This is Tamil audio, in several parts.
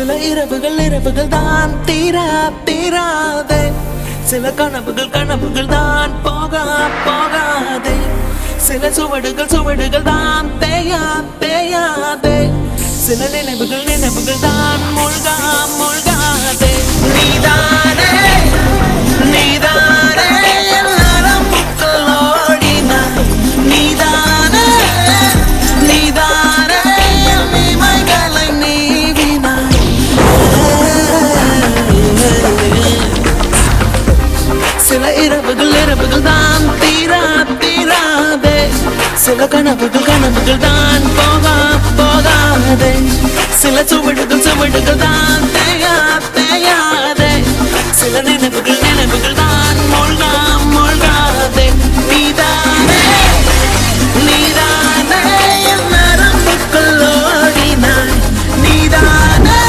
சில இரவுகள் தான் தீராதே, சில கனவுகள் தான் போகாதே, சில சுவடுகள் தான் தேயாதே, சில நினைவுகள் தான் மூழ்காதே. நீதானே என் நரம்புக்குள் ஓடினாய், நீதானே என் இமைகளை நீவினாய். சில இரவுகள் தான் தீராதே, சில கனவுகள் தான் போகாதே, சில சுவடுகள் தான் தேயாதே, சில நினைவுகள் தான் மூழ்காதே. நீதானே என் நரம்புக்குள் ஓடினாய், நீதானே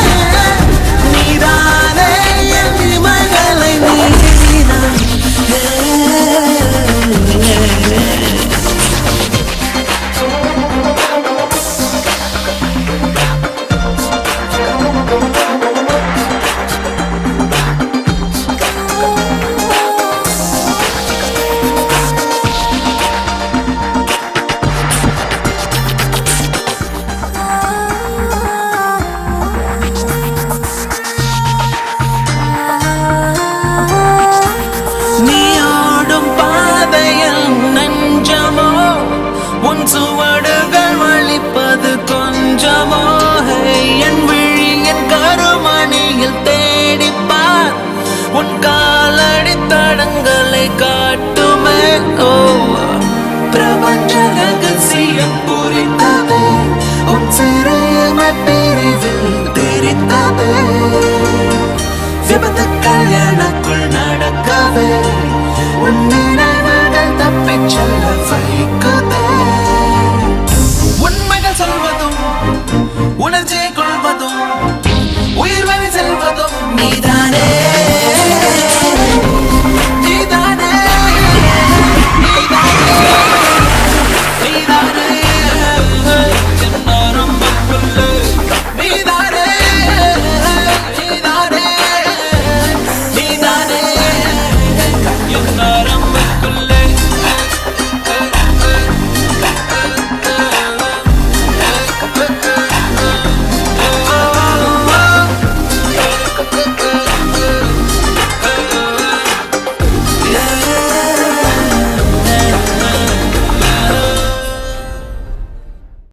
என் இமைகளை நீவினாய். சுவடுகள் வலிப்பது கொஞ்சமோ